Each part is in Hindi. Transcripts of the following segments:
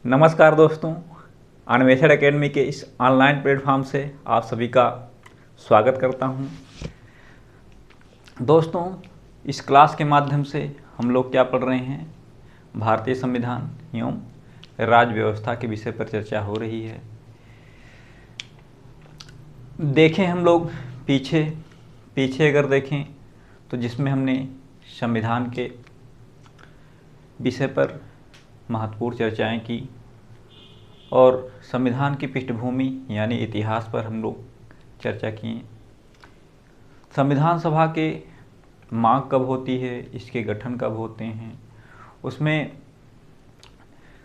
नमस्कार दोस्तों, अन्वेषण एकेडमी के इस ऑनलाइन प्लेटफॉर्म से आप सभी का स्वागत करता हूं। दोस्तों, इस क्लास के माध्यम से हम लोग क्या पढ़ रहे हैं, भारतीय संविधान एवं राज्य व्यवस्था के विषय पर चर्चा हो रही है। देखें हम लोग पीछे अगर देखें तो जिसमें हमने संविधान के विषय पर महत्वपूर्ण चर्चाएं की और संविधान की पृष्ठभूमि यानी इतिहास पर हम लोग चर्चा किए। संविधान सभा के मांग कब होती है, इसके गठन कब होते हैं, उसमें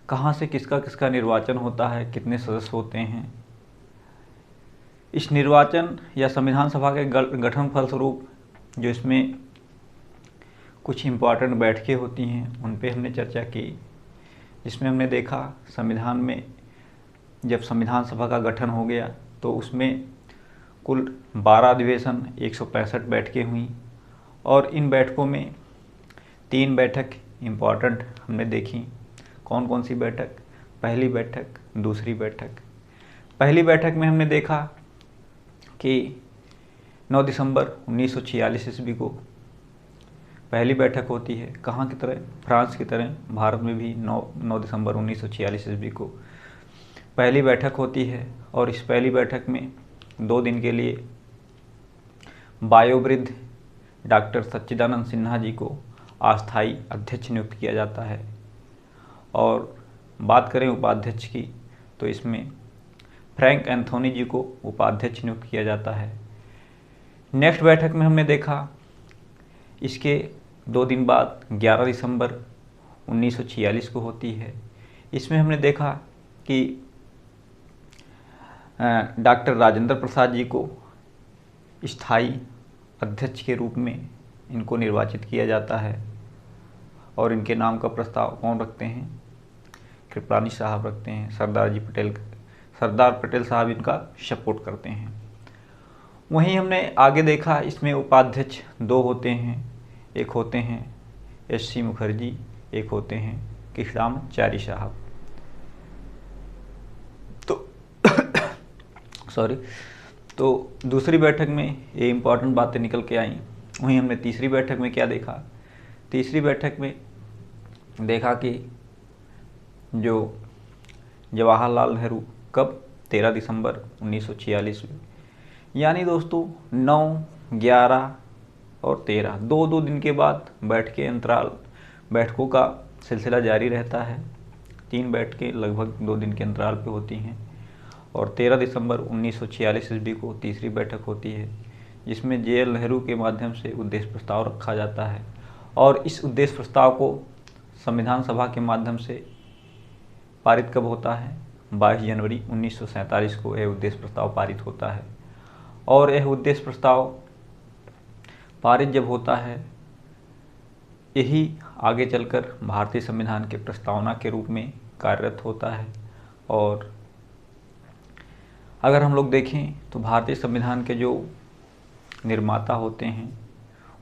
कहाँ से किसका किसका निर्वाचन होता है, कितने सदस्य होते हैं। इस निर्वाचन या संविधान सभा के गठन फलस्वरूप जो इसमें कुछ इम्पॉर्टेंट बैठकें होती हैं उन पे हमने चर्चा की, जिसमें हमने देखा संविधान में जब संविधान सभा का गठन हो गया तो उसमें कुल 12 अधिवेशन 165 बैठकें हुई और इन बैठकों में 3 बैठक इम्पॉर्टेंट हमने देखी। कौन कौन सी बैठक? पहली बैठक, दूसरी बैठक। पहली बैठक में हमने देखा कि 9 दिसंबर 1946 ईस्वी को पहली बैठक होती है। कहाँ की तरह? फ्रांस की तरह भारत में भी 9 दिसंबर 1946 ईस्वी को पहली बैठक होती है और इस पहली बैठक में 2 दिन के लिए वायोवृद्ध डॉक्टर सच्चिदानंद सिन्हा जी को अस्थायी अध्यक्ष नियुक्त किया जाता है। और बात करें उपाध्यक्ष की तो इसमें फ्रैंक एंथोनी जी को उपाध्यक्ष नियुक्त किया जाता है। नेक्स्ट बैठक में हमने देखा इसके 2 दिन बाद 11 दिसंबर 1946 को होती है। इसमें हमने देखा कि डॉक्टर राजेंद्र प्रसाद जी को स्थायी अध्यक्ष के रूप में इनको निर्वाचित किया जाता है और इनके नाम का प्रस्ताव कौन रखते हैं? कृपलानी साहब रखते हैं। सरदार पटेल साहब इनका सपोर्ट करते हैं। वहीं हमने आगे देखा इसमें उपाध्यक्ष 2 होते हैं। एक होते हैं S.C. मुखर्जी, एक होते हैं कृष्णाचार्य साहब। तो दूसरी बैठक में ये इम्पॉर्टेंट बातें निकल के आई। वहीं हमने तीसरी बैठक में क्या देखा? तीसरी बैठक में देखा कि जो जवाहरलाल नेहरू कब 13 दिसंबर 1946 में, यानी दोस्तों 9, 11 और 13 2 दिन के बाद बैठकों का सिलसिला जारी रहता है। 3 बैठकें लगभग 2 दिन के अंतराल पे होती हैं और 13 दिसंबर 1946 ईस्वी को तीसरी बैठक होती है, जिसमें JL नेहरू के माध्यम से उद्देश्य प्रस्ताव रखा जाता है और इस उद्देश्य प्रस्ताव को संविधान सभा के माध्यम से पारित कब होता है? 22 जनवरी 1947 को यह उद्देश्य प्रस्ताव पारित होता है। और यह उद्देश्य प्रस्ताव पारित जब होता है, यही आगे चलकर भारतीय संविधान के प्रस्तावना के रूप में कार्यरत होता है। और अगर हम लोग देखें तो भारतीय संविधान के जो निर्माता होते हैं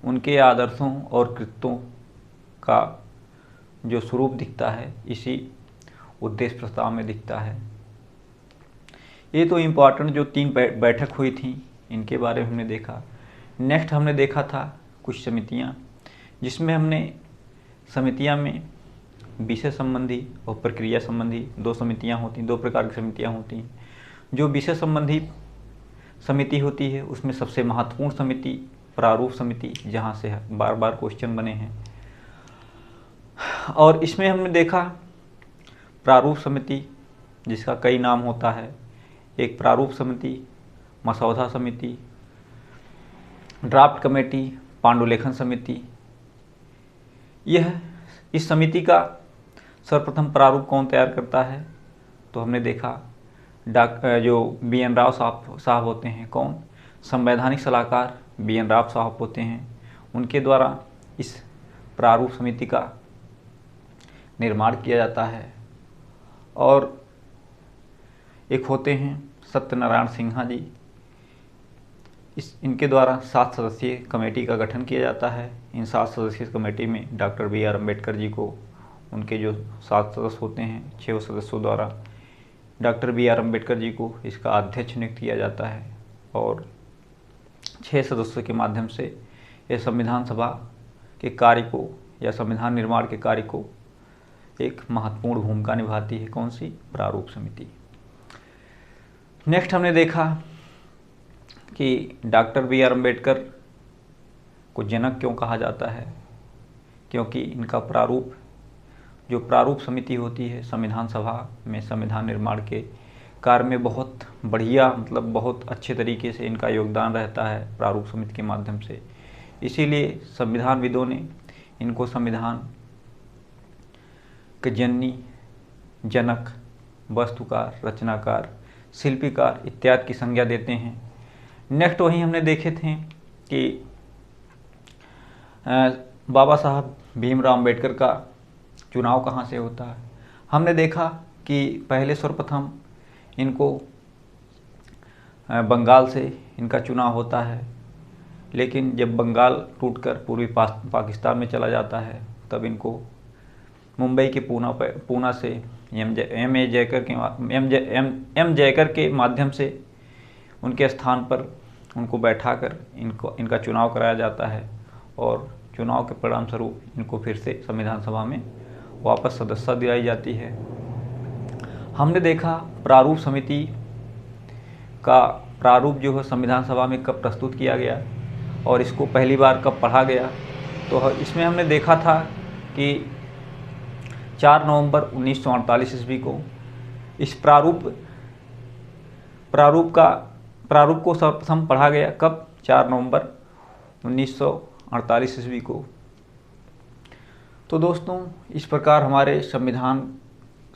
उनके आदर्शों और कृत्यों का जो स्वरूप दिखता है इसी उद्देश्य प्रस्ताव में दिखता है। ये तो इम्पॉर्टेंट जो 3 बैठक हुई थी इनके बारे में हमने देखा। नेक्स्ट हमने देखा था कुछ समितियाँ, जिसमें हमने समितियाँ में विषय संबंधी और प्रक्रिया संबंधी 2 समितियाँ होती हैं। 2 प्रकार की समितियाँ होती हैं। जो विषय संबंधी समिति होती है उसमें सबसे महत्वपूर्ण समिति प्रारूप समिति, जहाँ से बार बार क्वेश्चन बने हैं। और इसमें हमने देखा प्रारूप समिति जिसका कई नाम होता है। एक प्रारूप समिति, मसौदा समिति, ड्राफ्ट कमेटी, पांडुलेखन समिति। इस समिति का सर्वप्रथम प्रारूप कौन तैयार करता है? तो हमने देखा जो BN राव साहब होते हैं। कौन? संवैधानिक सलाहकार BN राव साहब होते हैं। उनके द्वारा इस प्रारूप समिति का निर्माण किया जाता है। और एक होते हैं सत्यनारायण सिन्हा जी। इनके द्वारा 7 सदस्यीय कमेटी का गठन किया जाता है। इन 7 सदस्यीय कमेटी में डॉक्टर BR अम्बेडकर जी को उनके जो 7 सदस्य होते हैं, 6 सदस्यों द्वारा डॉक्टर BR अम्बेडकर जी को इसका अध्यक्ष नियुक्त किया जाता है और 6 सदस्यों के माध्यम से यह संविधान सभा के कार्य को या संविधान निर्माण के कार्य को एक महत्वपूर्ण भूमिका निभाती है। कौन सी? प्रारूप समिति। नेक्स्ट हमने देखा कि डॉक्टर BR अम्बेडकर को जनक क्यों कहा जाता है, क्योंकि इनका प्रारूप समिति होती है संविधान सभा में संविधान निर्माण के कार्य में बहुत बढ़िया, मतलब बहुत अच्छे तरीके से इनका योगदान रहता है प्रारूप समिति के माध्यम से। इसीलिए संविधानविदों ने इनको संविधान के जननी, जनक, वास्तुकार, रचनाकार, शिल्पीकार इत्यादि की संज्ञा देते हैं। नेक्स्ट वहीं हमने देखे थे कि बाबा साहब भीमराव अम्बेडकर का चुनाव कहाँ से होता है। हमने देखा कि पहले सर्वप्रथम इनको बंगाल से इनका चुनाव होता है, लेकिन जब बंगाल टूटकर पूर्वी पाकिस्तान में चला जाता है तब इनको मुंबई के पूना से एम जयकर के माध्यम से उनके स्थान पर उनको बैठाकर इनका चुनाव कराया जाता है और चुनाव के परिणाम स्वरूप इनको फिर से संविधान सभा में वापस सदस्यता दिलाई जाती है। हमने देखा प्रारूप समिति का प्रारूप जो है संविधान सभा में कब प्रस्तुत किया गया और इसको पहली बार कब पढ़ा गया। तो इसमें हमने देखा था कि 4 नवंबर 1948 ईस्वी को इस प्रारूप को सर्वप्रथम पढ़ा गया। कब? 4 नवंबर 1948 ईस्वी को। तो दोस्तों, इस प्रकार हमारे संविधान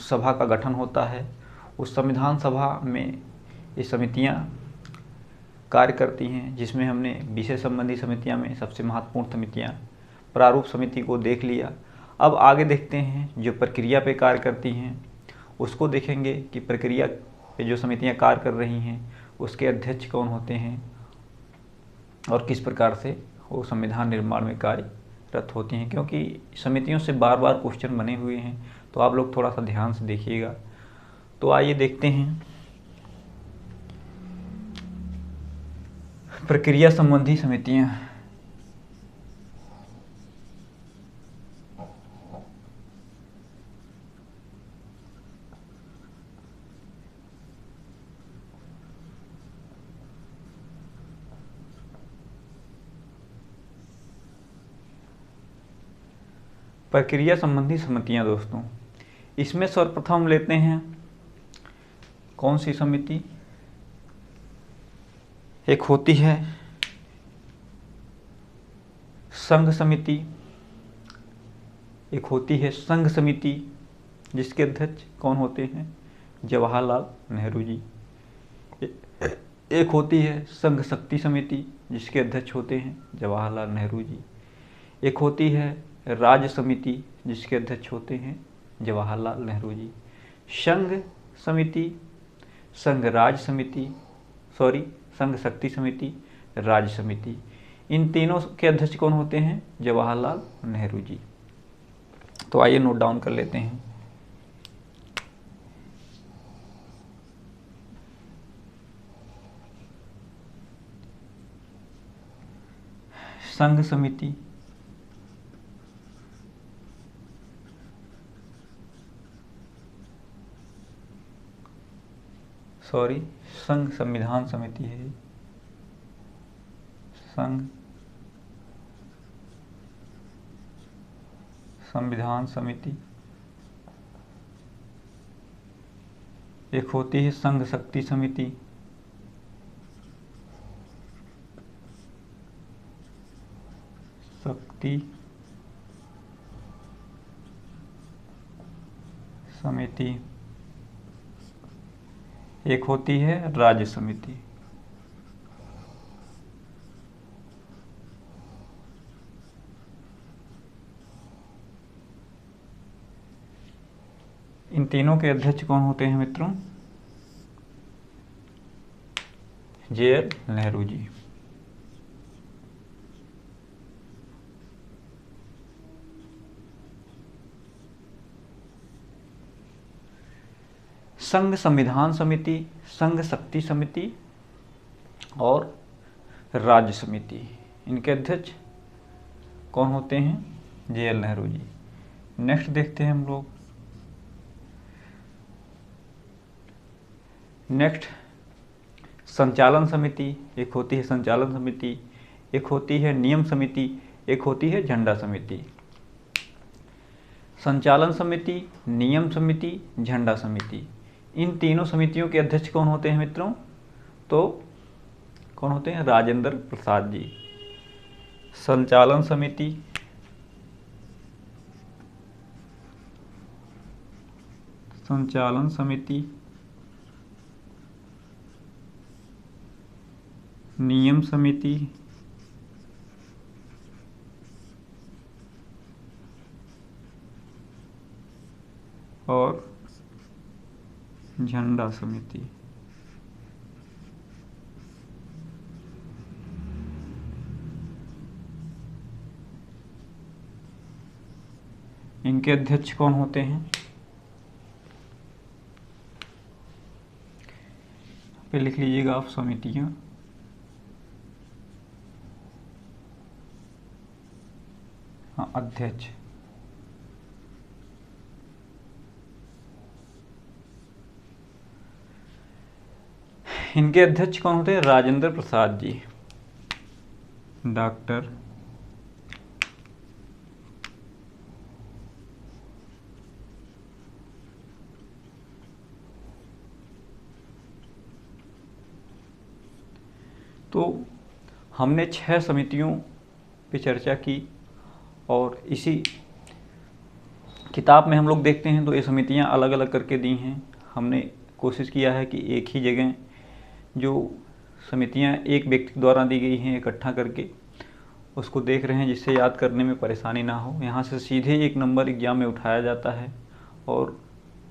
सभा का गठन होता है। उस संविधान सभा में ये समितियां कार्य करती हैं, जिसमें हमने विषय संबंधी समितियां में सबसे महत्वपूर्ण समितियां प्रारूप समिति को देख लिया। अब आगे देखते हैं जो प्रक्रिया पे कार्य करती हैं उसको देखेंगे कि प्रक्रिया पे जो समितियां कार्य कर रही हैं उसके अध्यक्ष कौन होते हैं और किस प्रकार से वो संविधान निर्माण में कार्यरत होती हैं, क्योंकि समितियों से बार बार क्वेश्चन बने हुए हैं, तो आप लोग थोड़ा सा ध्यान से देखिएगा। तो आइए देखते हैं प्रक्रिया संबंधी समितियां। प्रक्रिया संबंधी समितियां दोस्तों, इसमें सर्वप्रथम लेते हैं कौन सी समिति? एक होती है संघ समिति, एक होती है संघ समिति जिसके अध्यक्ष कौन होते हैं? जवाहरलाल नेहरू जी। एक होती है संघ शक्ति समिति जिसके अध्यक्ष होते हैं जवाहरलाल नेहरू जी। एक होती है राज्य समिति जिसके अध्यक्ष होते हैं जवाहरलाल नेहरू जी। संघ समिति, संघ राज्य समिति, संघ शक्ति समिति, राज्य समिति, इन तीनों के अध्यक्ष कौन होते हैं? जवाहरलाल नेहरू जी। तो आइए नोट डाउन कर लेते हैं। संघ समिति, संघ संविधान समिति है, संघ संविधान समिति। एक होती है संघ शक्ति समिति, शक्ति समिति। एक होती है राज्य समिति। इन तीनों के अध्यक्ष कौन होते हैं मित्रों? JL नेहरू जी। संघ संविधान समिति, संघ शक्ति समिति और राज्य समिति। इनके अध्यक्ष कौन होते हैं? JL नेहरू जी। नेक्स्ट देखते हैं हम लोग। नेक्स्ट संचालन समिति, एक होती है संचालन समिति, एक होती है नियम समिति, एक होती है झंडा समिति। संचालन समिति, नियम समिति, झंडा समिति, इन तीनों समितियों के अध्यक्ष कौन होते हैं मित्रों? तो कौन होते हैं? राजेंद्र प्रसाद जी। संचालन समिति, संचालन समिति, नियम समिति और झंडा समिति। इनके अध्यक्ष कौन होते हैं? पे लिख लीजिएगा आप समितियां। हाँ, अध्यक्ष। इनके अध्यक्ष कौन होते हैं? राजेंद्र प्रसाद जी। डॉक्टर तो हमने 6 समितियों पे चर्चा की और इसी किताब में हम लोग देखते हैं तो ये समितियां अलग अलग करके दी हैं। हमने कोशिश किया है कि एक ही जगह जो समितियां एक व्यक्ति द्वारा दी गई हैं इकट्ठा करके उसको देख रहे हैं, जिससे याद करने में परेशानी ना हो। यहाँ से सीधे 1 नंबर एग्जाम में उठाया जाता है और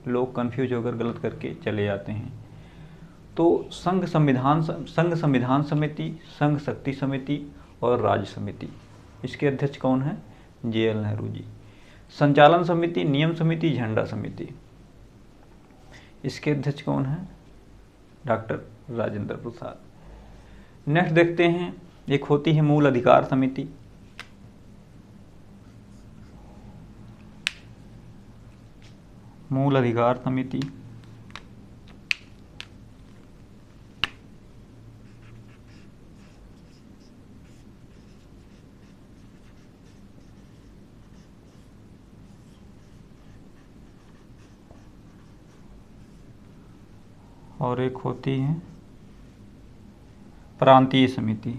लोग कंफ्यूज होकर गलत करके चले जाते हैं। तो संघ संविधान समिति, संघ शक्ति समिति और राज्य समिति, इसके अध्यक्ष कौन है? JL नेहरू जी। संचालन समिति, नियम समिति, झंडा समिति, इसके अध्यक्ष कौन है? डॉक्टर राजेंद्र प्रसाद। नेक्स्ट देखते हैं, एक होती है मूल अधिकार समिति, मूल अधिकार समिति, और एक होती है प्रांतीय समिति।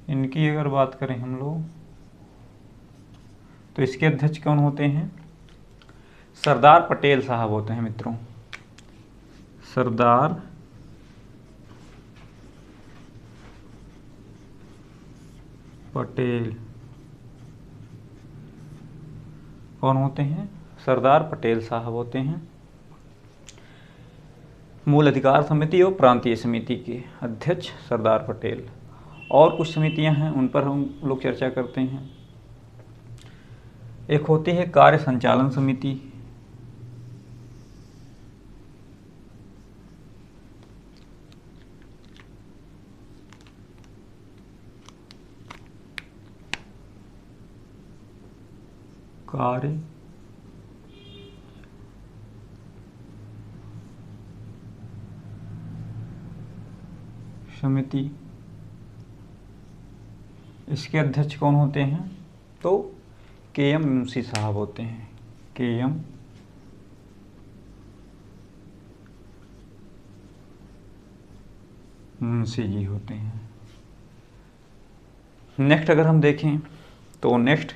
इनकी अगर बात करें हम लोग तो इसके अध्यक्ष कौन होते हैं? सरदार पटेल साहब होते हैं मित्रों। सरदार पटेल कौन होते हैं? सरदार पटेल साहब होते हैं। मूल अधिकार समिति और प्रांतीय समिति के अध्यक्ष सरदार पटेल। और कुछ समितियां हैं उन पर हम लोग चर्चा करते हैं। एक होती है कार्य संचालन समिति, कार्य समिति, इसके अध्यक्ष कौन होते हैं? तो KM मुंशी साहब होते हैं। KM मुंशी जी होते हैं। नेक्स्ट अगर हम देखें तो नेक्स्ट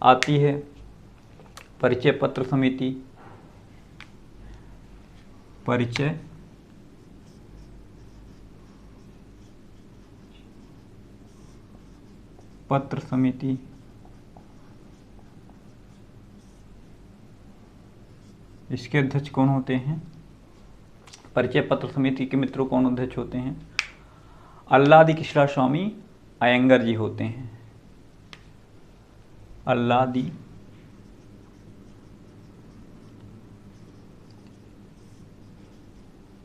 आती है परिचय पत्र समिति, परिचय पत्र समिति, इसके अध्यक्ष कौन होते हैं? परिचय पत्र समिति के मित्रों कौन अध्यक्ष होते हैं? अल्लादी कृष्णा स्वामी अयंगर जी होते हैं। अल्लादी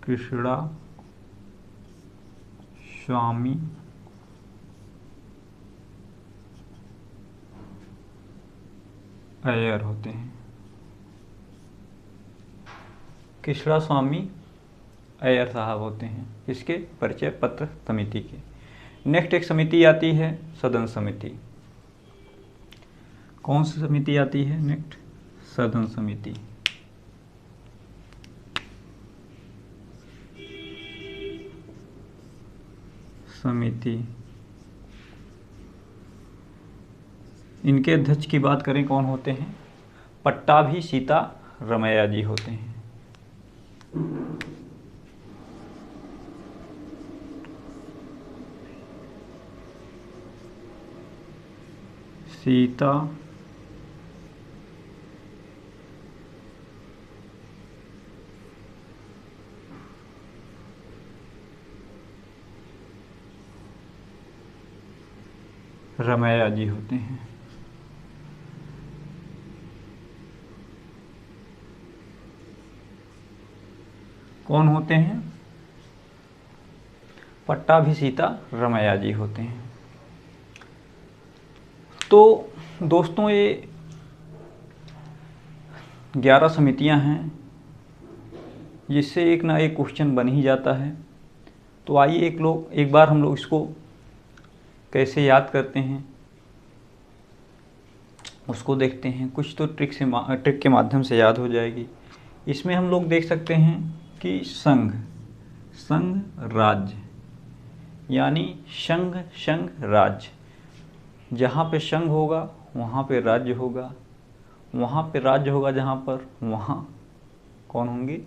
कृष्णा स्वामी अय्यर होते हैं। कृष्णा स्वामी अय्यर साहब होते हैं इसके परिचय पत्र समिति के। नेक्स्ट एक समिति आती है सदन समिति। कौन सी समिति आती है नेक्स्ट? सदन समिति। समिति इनके अध्यक्ष की बात करें कौन होते हैं? पट्टाभी सीता रमैया जी होते हैं। सीता रमैया जी होते हैं। कौन होते हैं? पट्टाभी सीता रमैया जी होते हैं। तो दोस्तों ये 11 समितियां हैं जिससे एक ना एक क्वेश्चन बन ही जाता है। तो आइए एक बार हम लोग इसको कैसे याद करते हैं उसको देखते हैं। कुछ तो ट्रिक के माध्यम से याद हो जाएगी। इसमें हम लोग देख सकते हैं कि संघ राज्य, यानी संघ राज्य। जहाँ पे संघ होगा वहाँ पे राज्य होगा, वहाँ पे राज्य होगा जहाँ पर, वहाँ कौन होंगे?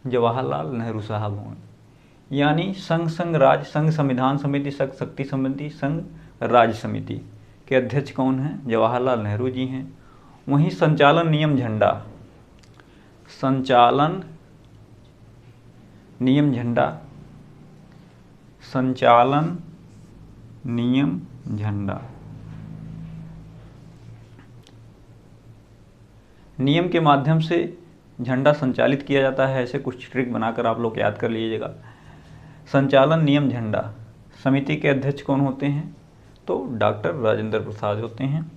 जवाहरलाल नेहरू साहब होंगे। यानी संघ राज्य, संघ संविधान समिति, संघ शक्ति समिति, संघ राज्य समिति के अध्यक्ष कौन हैं? जवाहरलाल नेहरू जी हैं। वहीं संचालन नियम झंडा, संचालन नियम झंडा, संचालन नियम झंडा, नियम के माध्यम से झंडा संचालित किया जाता है। ऐसे कुछ ट्रिक बनाकर आप लोग याद कर लीजिएगा। संचालन नियम झंडा समिति के अध्यक्ष कौन होते हैं? तो डॉक्टर राजेंद्र प्रसाद होते हैं।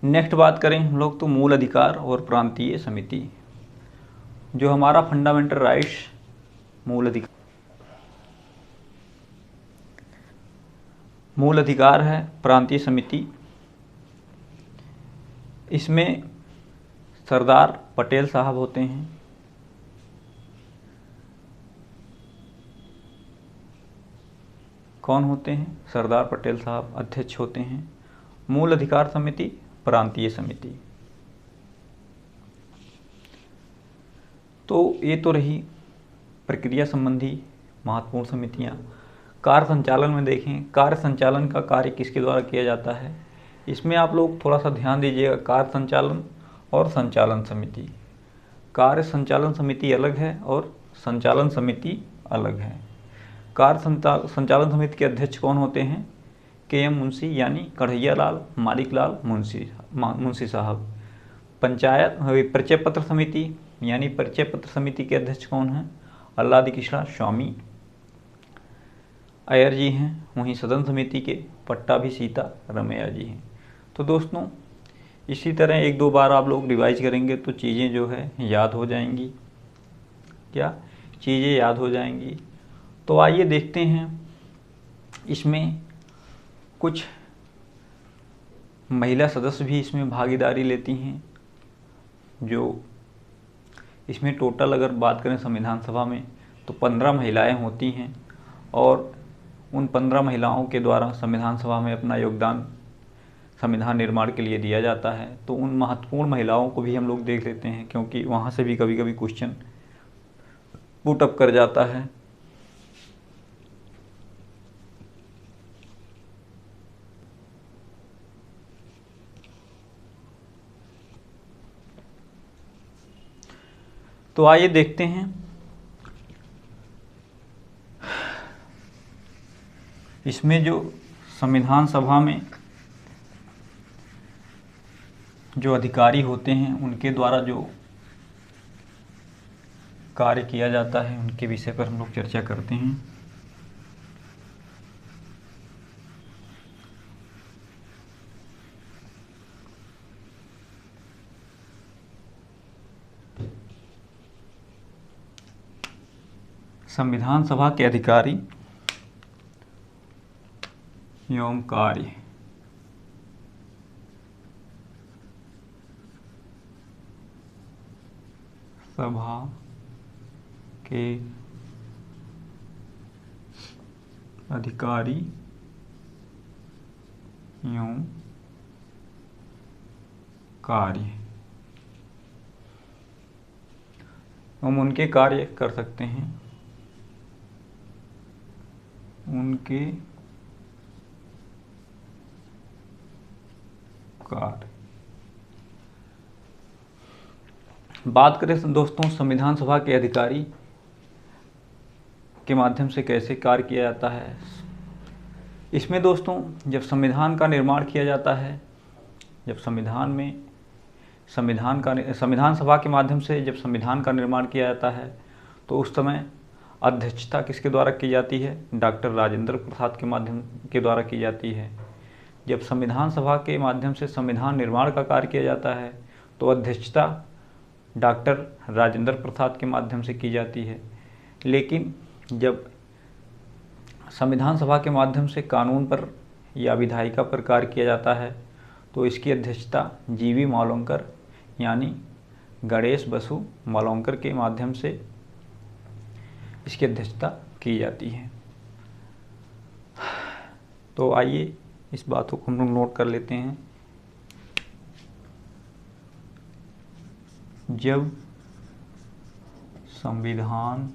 नेक्स्ट बात करें हम लोग तो मूल अधिकार और प्रांतीय समिति, जो हमारा फंडामेंटल राइट्स मूल अधिकार है प्रांतीय समिति। इसमें सरदार पटेल साहब होते हैं। कौन होते हैं? सरदार पटेल साहब अध्यक्ष होते हैं। मूल अधिकार समिति, प्रांतीय समिति। तो ये तो रही प्रक्रिया संबंधी महत्वपूर्ण समितियां। कार्य संचालन में देखें, कार्य संचालन का कार्य किसके द्वारा किया जाता है? इसमें आप लोग थोड़ा सा ध्यान दीजिएगा। कार्य संचालन और संचालन समिति, कार्य संचालन समिति अलग है और संचालन समिति अलग है। कार्य संचालन समिति के अध्यक्ष कौन होते हैं? के.एम. मुंशी, यानी कन्हैया लाल मानिकलाल मुंशी साहब। पंचायत परिचय पत्र समिति, यानी परिचय पत्र समिति के अध्यक्ष कौन हैं? अल्लादी कृष्णा स्वामी अय्यर जी हैं। वहीं सदन समिति के पट्टाभी सीता रमैया जी हैं। तो दोस्तों इसी तरह एक दो बार आप लोग रिवाइज करेंगे तो चीज़ें जो है याद हो जाएंगी। क्या चीज़ें याद हो जाएंगी? तो आइए देखते हैं इसमें कुछ महिला सदस्य भी इसमें भागीदारी लेती हैं। जो इसमें टोटल अगर बात करें संविधान सभा में तो 15 महिलाएं होती हैं और उन 15 महिलाओं के द्वारा संविधान सभा में अपना योगदान संविधान निर्माण के लिए दिया जाता है। तो उन महत्वपूर्ण महिलाओं को भी हम लोग देख लेते हैं, क्योंकि वहाँ से भी कभी कभी क्वेश्चन पुट अप कर जाता है। तो आइए देखते हैं इसमें जो संविधान सभा में जो अधिकारी होते हैं उनके द्वारा जो कार्य किया जाता है उनके विषय पर हम लोग चर्चा करते हैं। संविधान सभा के अधिकारी एवं कार्य। सभा के अधिकारी एवं कार्य, हम उनके कार्य कर सकते हैं, उनके कार्य। बात करें दोस्तों संविधान सभा के अधिकारी के माध्यम से कैसे कार्य किया जाता है। इसमें दोस्तों जब संविधान का निर्माण किया जाता है, जब संविधान सभा के माध्यम से जब संविधान का निर्माण किया जाता है तो उस समय अध्यक्षता किसके द्वारा की जाती है? डॉक्टर राजेंद्र प्रसाद के माध्यम के द्वारा की जाती है। जब संविधान सभा के माध्यम से संविधान निर्माण का कार्य किया जाता है तो अध्यक्षता डॉक्टर राजेंद्र प्रसाद के माध्यम से की जाती है। लेकिन जब संविधान सभा के माध्यम से कानून पर या विधायिका पर कार्य किया जाता है तो इसकी अध्यक्षता जीवी मावलंकर यानी गणेश बसु मावलंकर के माध्यम से इसकी अध्यक्षता की जाती है। तो आइए इस बातों को हम लोग नोट कर लेते हैं। जब संविधान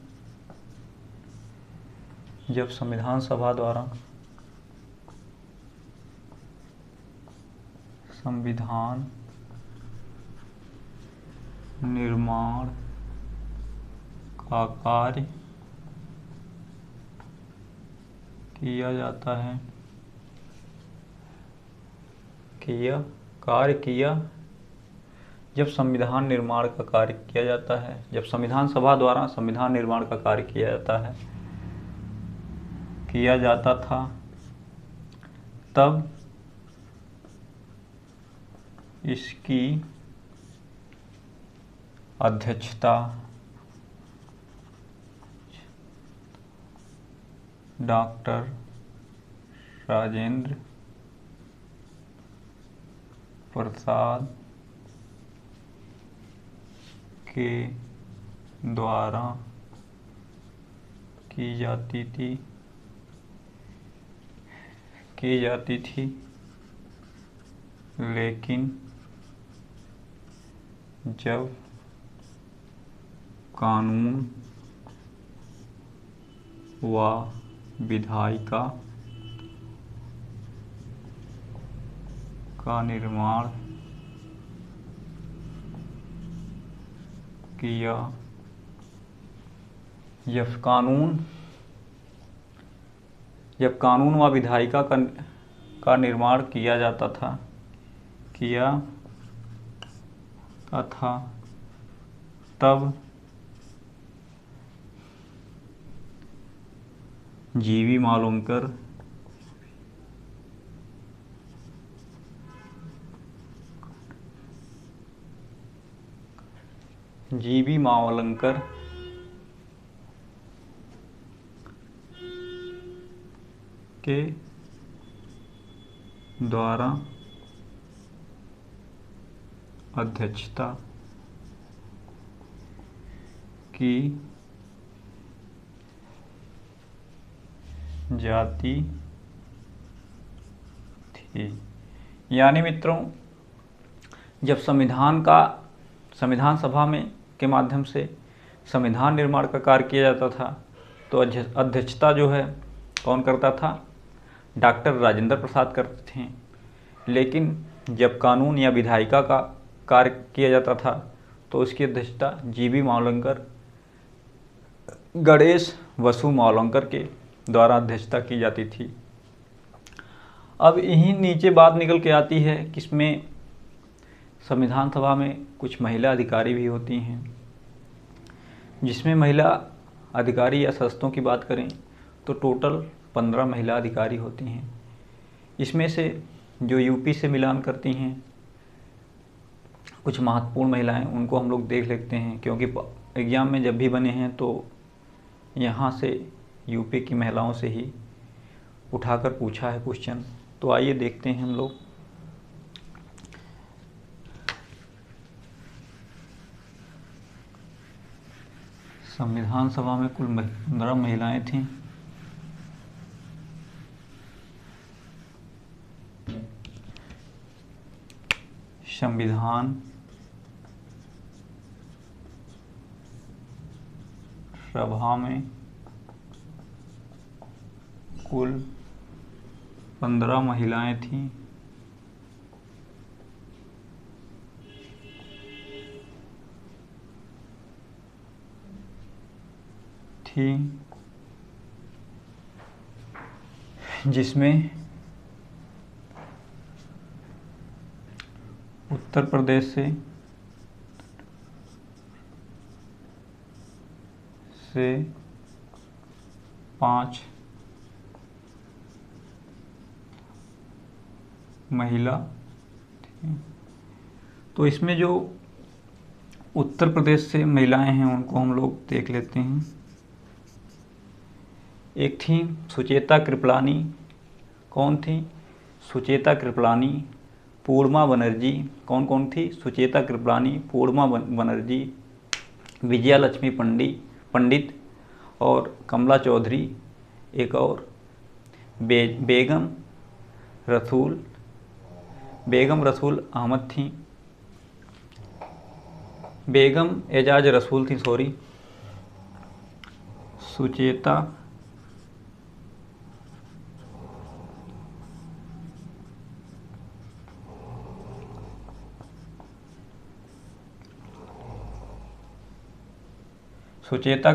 सभा द्वारा संविधान निर्माण का कार्य किया जाता है, जब संविधान निर्माण का कार्य किया जाता है, जब संविधान सभा द्वारा संविधान निर्माण का कार्य किया जाता था, तब इसकी अध्यक्षता डॉक्टर राजेंद्र प्रसाद के द्वारा की जाती थी। लेकिन जब कानून व विधायिका का निर्माण किया, जब कानून व विधायिका का निर्माण किया जाता था, तब जीवी मावलंकर के द्वारा अध्यक्षता की जाती थी। यानी मित्रों जब संविधान सभा में के माध्यम से संविधान निर्माण का कार्य किया जाता था तो अध्यक्षता जो है कौन करता था? डॉक्टर राजेंद्र प्रसाद करते थे। लेकिन जब कानून या विधायिका का कार्य किया जाता था तो उसकी अध्यक्षता जीवी मावलंकर गणेश बसु मावलंकर के द्वारा अध्यक्षता की जाती थी। अब यहीं नीचे बात निकल के आती है कि इसमें संविधान सभा में कुछ महिला अधिकारी भी होती हैं, जिसमें महिला अधिकारी या सदस्यों की बात करें तो टोटल 15 महिला अधिकारी होती हैं। इसमें से जो यूपी से मिलान करती हैं कुछ महत्वपूर्ण महिलाएं, उनको हम लोग देख लेते हैं, क्योंकि एग्ज़ाम में जब भी बने हैं तो यहाँ से यूपी की महिलाओं से ही उठाकर पूछा है क्वेश्चन। तो आइए देखते हैं हम लोग। संविधान सभा में कुल 15 महिलाएं थीं। संविधान सभा में कुल 15 महिलाएं थीं। जिसमें उत्तर प्रदेश से 5 महिला थी। तो इसमें जो उत्तर प्रदेश से महिलाएं हैं उनको हम लोग देख लेते हैं। एक थी सुचेता कृपलानी। कौन थी? सुचेता कृपलानी, पूर्णिमा बनर्जी। कौन कौन थी? सुचेता कृपलानी, पूर्णिमा बनर्जी, विजया लक्ष्मी पंडित और कमला चौधरी। एक और बेगम रसूल अहमद थी। बेगम एजाज रसूल थी, सॉरी। सुचेता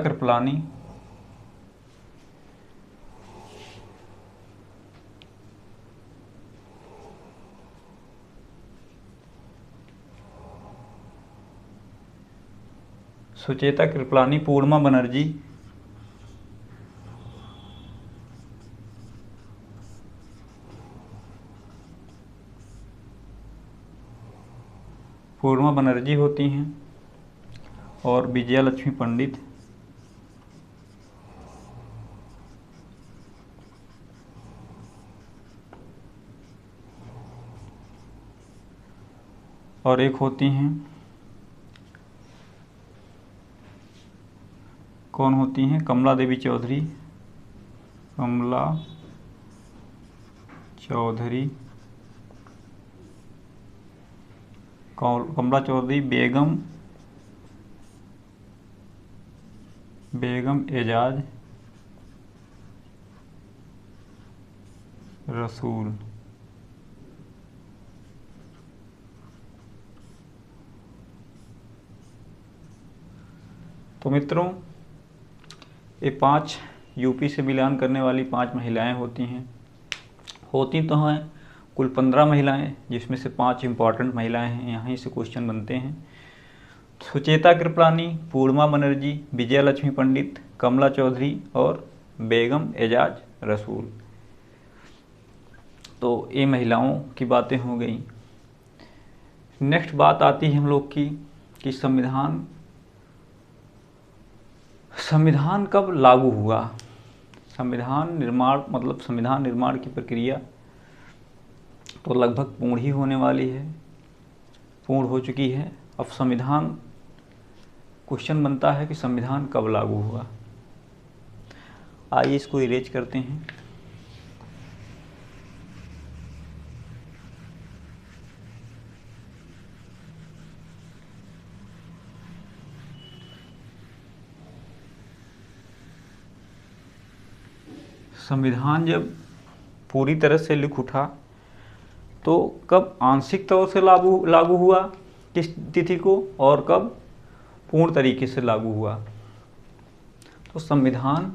कृपलानी, पूर्णिमा बनर्जी, होती हैं, और विजया लक्ष्मी पंडित। और एक होती हैं, कौन होती हैं? कमला देवी चौधरी। कमला चौधरी, बेगम एजाज रसूल। तो मित्रों, ये 5 यूपी से मिलान करने वाली 5 महिलाएं होती तो हैं कुल 15 महिलाएं, जिसमें से 5 इम्पॉर्टेंट महिलाएं हैं। यहाँ से क्वेश्चन बनते हैं। सुचेता कृपलानी, पूर्णिमा बनर्जी, विजया लक्ष्मी पंडित, कमला चौधरी और बेगम एजाज रसूल। तो ये महिलाओं की बातें हो गई। नेक्स्ट बात आती है हम लोग की कि संविधान कब लागू हुआ। संविधान निर्माण की प्रक्रिया तो लगभग पूर्ण ही होने वाली है, पूर्ण हो चुकी है। अब क्वेश्चन बनता है कि संविधान कब लागू हुआ। आइए इसको इरेज करते हैं। संविधान जब पूरी तरह से लिख उठा तो कब आंशिक तौर से लागू हुआ, किस तिथि को, और कब पूर्ण तरीके से लागू हुआ। तो संविधान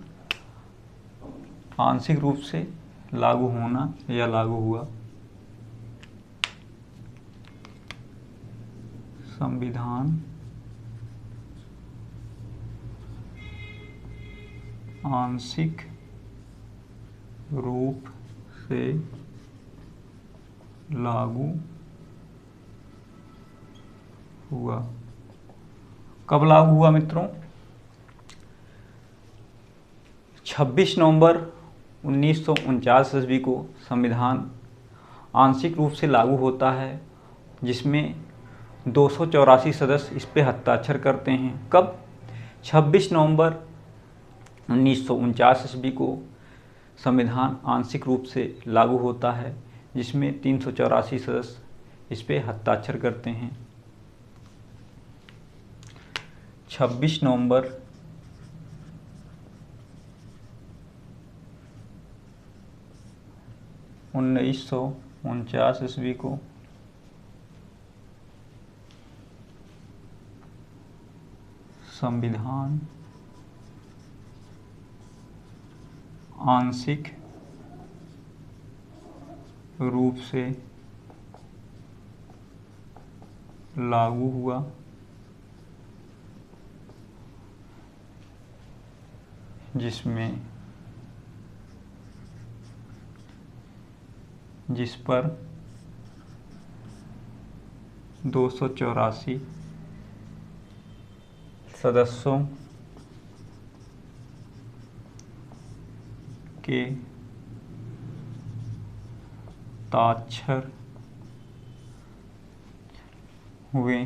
आंशिक रूप से लागू होना या लागू हुआ। संविधान आंशिक रूप से लागू हुआ। कब लागू हुआ मित्रों? 26 नवंबर 1949 ईस्वी को संविधान आंशिक रूप से लागू होता है, जिसमें 284 सदस्य इस पे हस्ताक्षर करते हैं। कब? 26 नवंबर 1949 ईस्वी को संविधान आंशिक रूप से लागू होता है, जिसमें 384 सदस्य इस पे हस्ताक्षर करते हैं। 26 नवंबर 1949 ईस्वी को संविधान आंशिक रूप से लागू हुआ, जिस पर 284 सदस्यों के हस्ताक्षर हुए।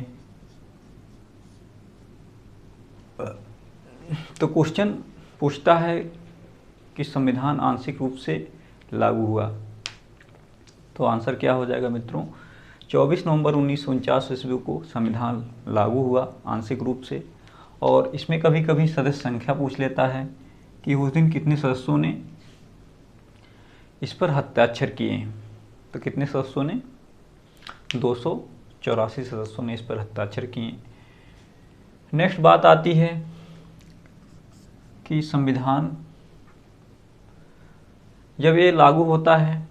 तो क्वेश्चन पूछता है कि संविधान आंशिक रूप से लागू हुआ, तो आंसर क्या हो जाएगा मित्रों? 24 नवंबर 1949 ईस्वी को संविधान लागू हुआ आंशिक रूप से। और इसमें कभी कभी सदस्य संख्या पूछ लेता है कि उस दिन कितने सदस्यों ने इस पर हस्ताक्षर किए हैं। तो कितने सदस्यों ने? 284 सदस्यों ने इस पर हस्ताक्षर किए। नेक्स्ट बात आती है कि संविधान जब ये लागू होता है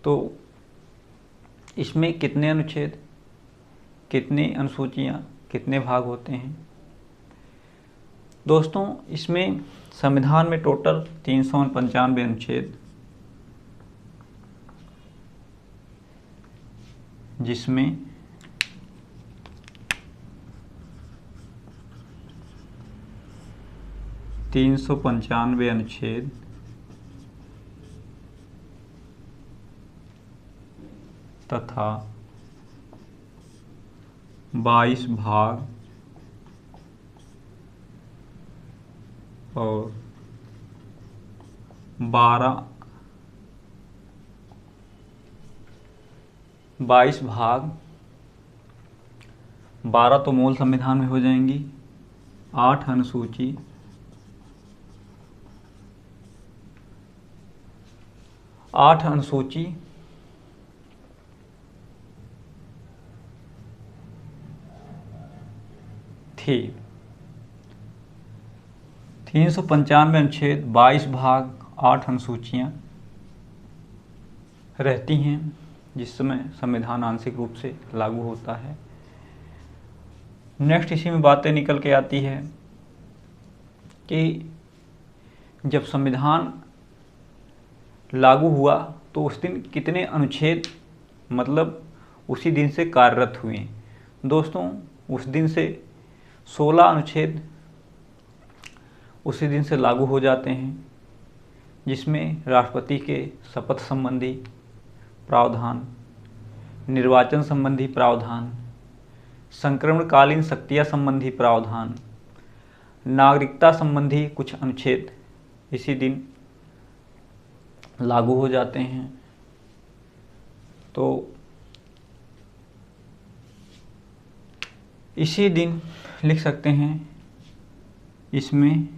तो इसमें कितने अनुच्छेद, कितनी अनुसूचियाँ, कितने भाग होते हैं? दोस्तों, इसमें संविधान में टोटल 395 अनुच्छेद, जिसमें 395 अनुच्छेद तथा 22 भाग और 22 भाग, 12 तो मूल संविधान में हो जाएंगी, 8 अनुसूची, 8 अनुसूची थी। 395 अनुच्छेद, 22 भाग, 8 अनुसूचियाँ रहती हैं, जिस समय संविधान आंशिक रूप से लागू होता है। नेक्स्ट इसी में बातें निकल के आती है कि जब संविधान लागू हुआ तो उस दिन कितने अनुच्छेद मतलब उसी दिन से कार्यरत हुए। दोस्तों, उस दिन से 16 अनुच्छेद उसी दिन से लागू हो जाते हैं, जिसमें राष्ट्रपति के शपथ संबंधी प्रावधान, निर्वाचन संबंधी प्रावधान, संक्रमणकालीन शक्तियाँ संबंधी प्रावधान, नागरिकता संबंधी कुछ अनुच्छेद इसी दिन लागू हो जाते हैं। तो इसी दिन लिख सकते हैं इसमें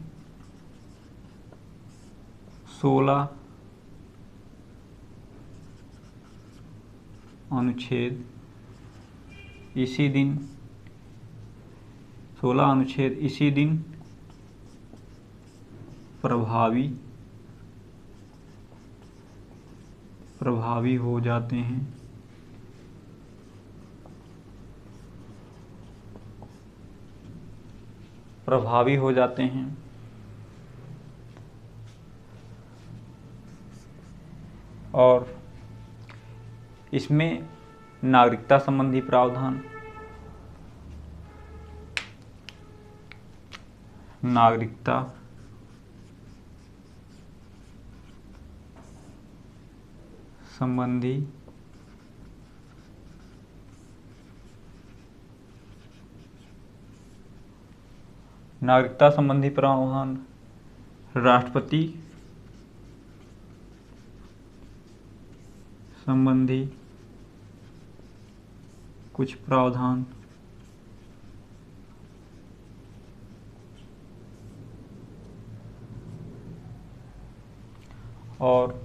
16 अनुच्छेद इसी दिन 16 अनुच्छेद इसी दिन प्रभावी प्रभावी हो जाते हैं। प्रभावी हो जाते हैं। और इसमें नागरिकता संबंधी प्रावधान, नागरिकता संबंधी प्रावधान, राष्ट्रपति संबंधी कुछ प्रावधान, और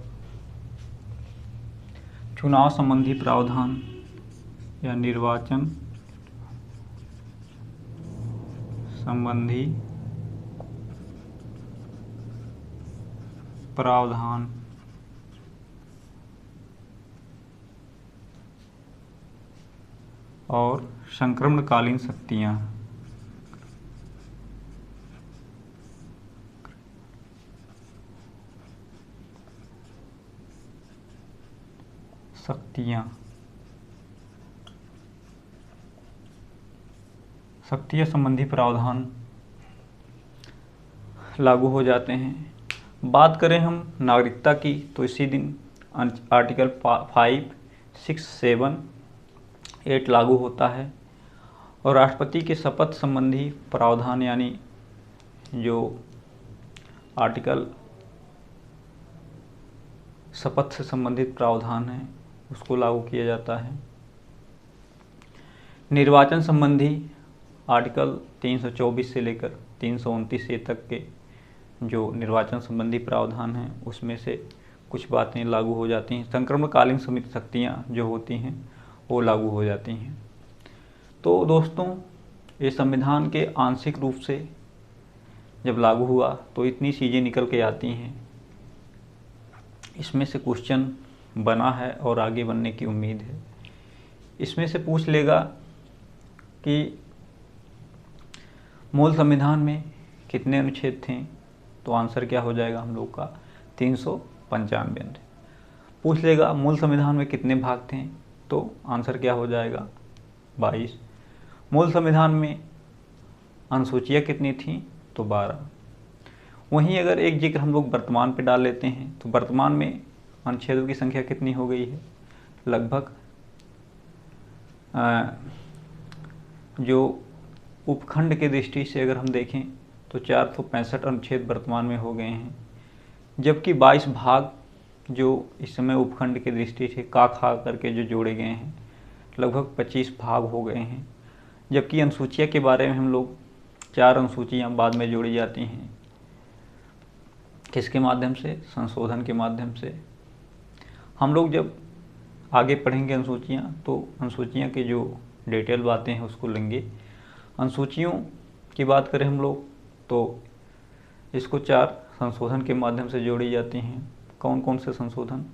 चुनाव संबंधी प्रावधान या निर्वाचन संबंधी प्रावधान। और संक्रमणकालीन शक्तियाँ, शक्तियाँ संबंधी प्रावधान लागू हो जाते हैं। बात करें हम नागरिकता की तो इसी दिन आर्टिकल 5, 6, 7, 8 लागू होता है। और राष्ट्रपति के शपथ संबंधी प्रावधान यानी जो आर्टिकल शपथ से संबंधित प्रावधान है उसको लागू किया जाता है। निर्वाचन संबंधी आर्टिकल 324 से लेकर 329 तक के जो निर्वाचन संबंधी प्रावधान हैं उसमें से कुछ बातें लागू हो जाती हैं। संक्रमणकालीन शक्तियाँ जो होती हैं वो लागू हो जाती हैं। तो दोस्तों, ये संविधान के आंशिक रूप से जब लागू हुआ तो इतनी चीज़ें निकल के आती हैं। इसमें से क्वेश्चन बना है और आगे बनने की उम्मीद है। इसमें से पूछ लेगा कि मूल संविधान में कितने अनुच्छेद थे, तो आंसर क्या हो जाएगा हम लोग का 395। पूछ लेगा मूल संविधान में कितने भाग थे, तो आंसर क्या हो जाएगा 22। मूल संविधान में अनुसूचियाँ कितनी थीं, तो 12। वहीं अगर एक जिक्र हम लोग वर्तमान पे डाल लेते हैं तो वर्तमान में अनुच्छेदों की संख्या कितनी हो गई है, लगभग जो उपखंड के दृष्टि से अगर हम देखें तो 465 अनुच्छेद वर्तमान में हो गए हैं, जबकि 22 भाग जो इस समय उपखंड के दृष्टि से का खा करके जो जोड़े गए हैं लगभग 25 भाग हो गए हैं। जबकि अनुसूचिया के बारे में हम लोग 4 अनुसूचियाँ बाद में जोड़ी जाती हैं, किसके माध्यम से, संशोधन के माध्यम से। हम लोग जब आगे पढ़ेंगे अनुसूचियाँ तो अनुसूचियाँ के जो डिटेल बातें हैं उसको लेंगे। अनुसूचियों की बात करें हम लोग तो इसको 4 संशोधन के माध्यम से जोड़ी जाती हैं। कौन कौन से संशोधन,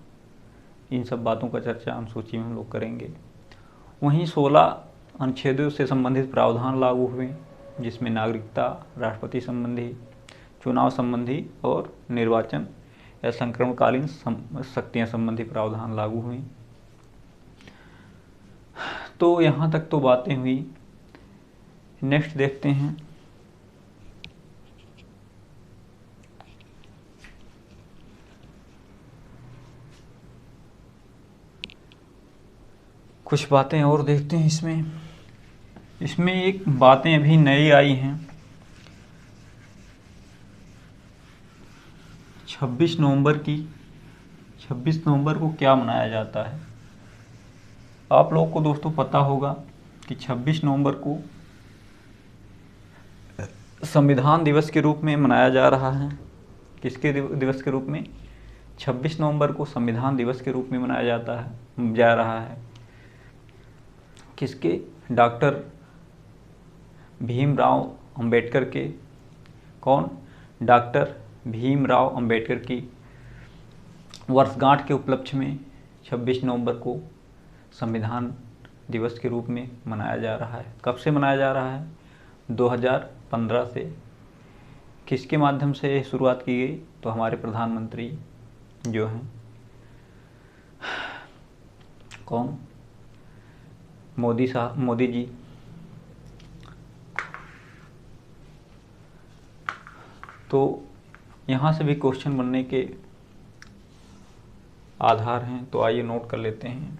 इन सब बातों का चर्चा अनुसूची में हम लोग करेंगे। वहीं 16 अनुच्छेदों से संबंधित प्रावधान लागू हुए, जिसमें नागरिकता, राष्ट्रपति संबंधी, चुनाव संबंधी और निर्वाचन या संक्रमणकालीन शक्तियाँ संबंधी प्रावधान लागू हुई। तो यहाँ तक तो बातें हुई। नेक्स्ट देखते हैं कुछ बातें और देखते हैं। इसमें एक बातें अभी नई आई हैं। 26 नवंबर को क्या मनाया जाता है। आप लोग को दोस्तों पता होगा कि 26 नवंबर को संविधान दिवस के रूप में मनाया जा रहा है। किसके दिवस के रूप में, 26 नवंबर को संविधान दिवस के रूप में मनाया जा रहा है। किसके, डॉक्टर भीमराव अंबेडकर के। कौन, डॉक्टर भीमराव अंबेडकर की वर्षगांठ के उपलक्ष्य में 26 नवंबर को संविधान दिवस के रूप में मनाया जा रहा है। कब से मनाया जा रहा है? 2015 से। किसके माध्यम से शुरुआत की गई? तो हमारे प्रधानमंत्री जो हैं, कौन? मोदी जी। तो यहाँ से भी क्वेश्चन बनने के आधार हैं, तो आइए नोट कर लेते हैं।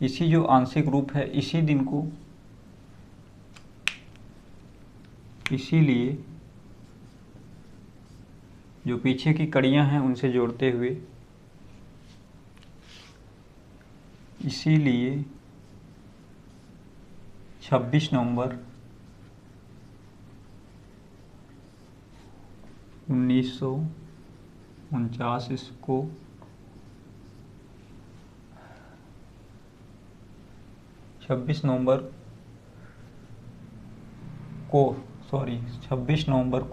इसी जो आंशिक रूप है, इसी दिन को, इसीलिए जो पीछे की कड़ियां हैं उनसे जोड़ते हुए, इसीलिए 26 नवंबर 1949 इसको 26 नवंबर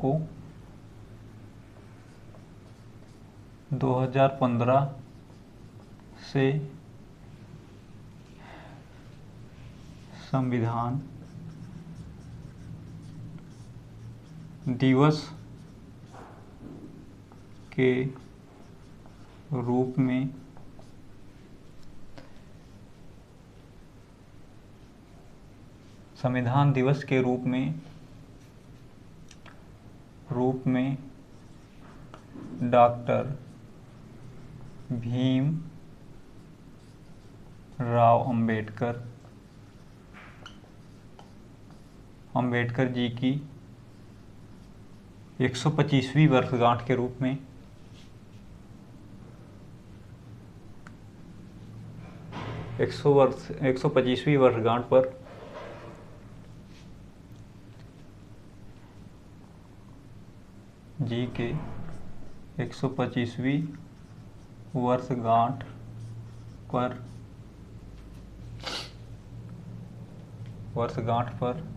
को 2015 से संविधान दिवस के रूप में डॉक्टर भीम राव अंबेडकर जी की 125वीं वर्षगांठ के रूप में 125वीं वर्षगांठ पर जी के 125वीं वर्षगांठ पर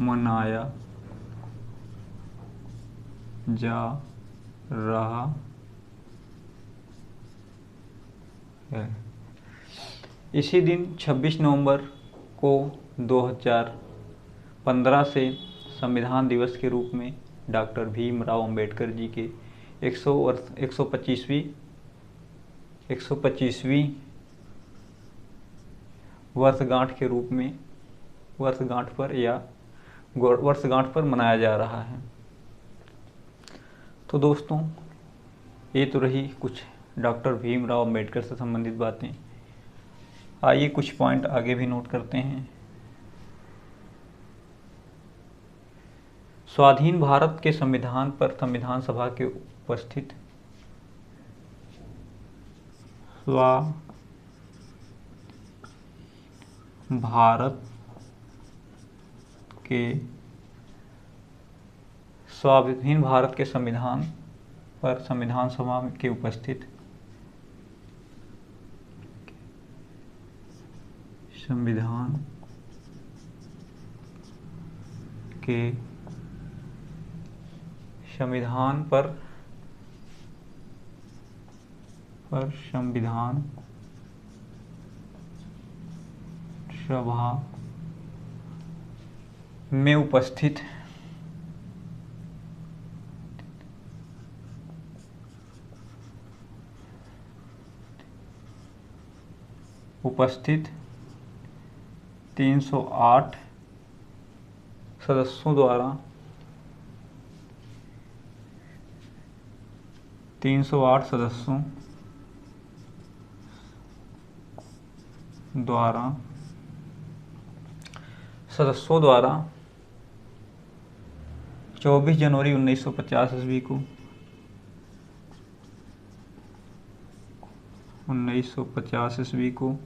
मनाया जा रहा है। इसी दिन 26 नवंबर को 2015 से संविधान दिवस के रूप में डॉक्टर भीमराव अंबेडकर जी के 125वीं वर्षगांठ पर मनाया जा रहा है। तो दोस्तों, ये तो रही कुछ डॉक्टर भीमराव अंबेडकर से संबंधित बातें। आइए कुछ पॉइंट आगे भी नोट करते हैं। स्वाधीन भारत के संविधान पर संविधान सभा के उपस्थित स्वाधीन भारत के संविधान पर संविधान सभा के उपस्थित संविधान सभा में उपस्थित उपस्थित 308 सदस्यों द्वारा 308 सदस्यों द्वारा 24 जनवरी 1950 ईस्वी को 1950 ईस्वी को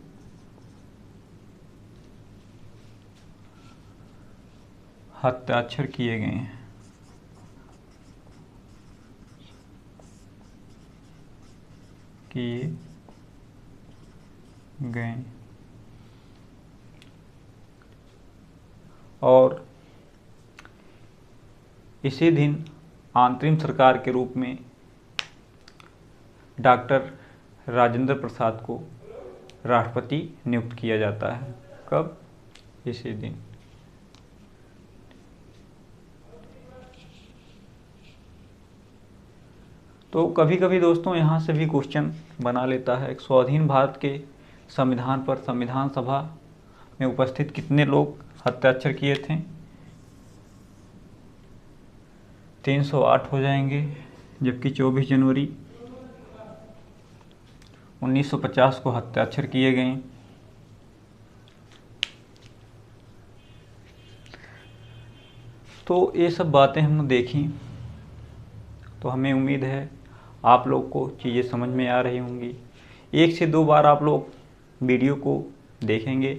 हस्ताक्षर किए गए हैं। और इसी दिन अंतरिम सरकार के रूप में डॉक्टर राजेंद्र प्रसाद को राष्ट्रपति नियुक्त किया जाता है। कब? इसी दिन। तो कभी कभी दोस्तों यहाँ से भी क्वेश्चन बना लेता है, स्वाधीन भारत के संविधान पर संविधान सभा में उपस्थित कितने लोग हस्ताक्षर किए थे? 308 हो जाएंगे, जबकि 24 जनवरी 1950 को हस्ताक्षर किए गए। तो ये सब बातें हमने देखी, तो हमें उम्मीद है आप लोग को चीज़ें समझ में आ रही होंगी। 1 से 2 बार आप लोग वीडियो को देखेंगे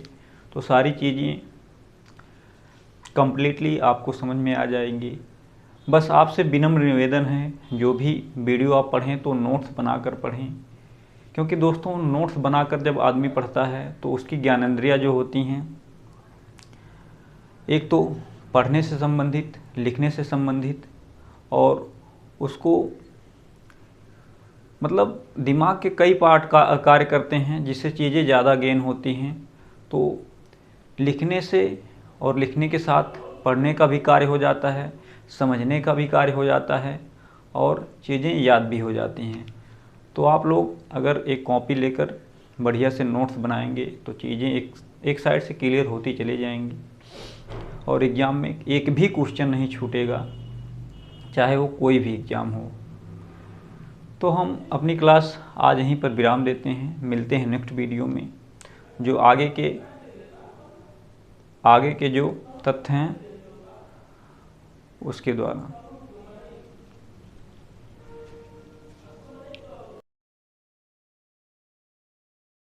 तो सारी चीज़ें कंप्लीटली आपको समझ में आ जाएंगी। बस आपसे विनम्र निवेदन है, जो भी वीडियो आप पढ़ें तो नोट्स बनाकर पढ़ें, क्योंकि दोस्तों नोट्स बनाकर जब आदमी पढ़ता है तो उसकी ज्ञानेंद्रियाँ जो होती हैं, एक तो पढ़ने से संबंधित, लिखने से संबंधित, और उसको मतलब दिमाग के कई पार्ट का कार्य करते हैं, जिससे चीज़ें ज़्यादा गेन होती हैं। तो लिखने से और लिखने के साथ पढ़ने का भी कार्य हो जाता है, समझने का भी कार्य हो जाता है, और चीज़ें याद भी हो जाती हैं। तो आप लोग अगर एक कॉपी लेकर बढ़िया से नोट्स बनाएंगे तो चीज़ें एक साइड से क्लियर होती चली जाएंगी, और एग्ज़ाम में एक भी क्वेश्चन नहीं छूटेगा, चाहे वो कोई भी एग्ज़ाम हो। तो हम अपनी क्लास आज यहीं पर विराम देते हैं, मिलते हैं नेक्स्ट वीडियो में, जो आगे के जो तथ्य हैं उसके द्वारा।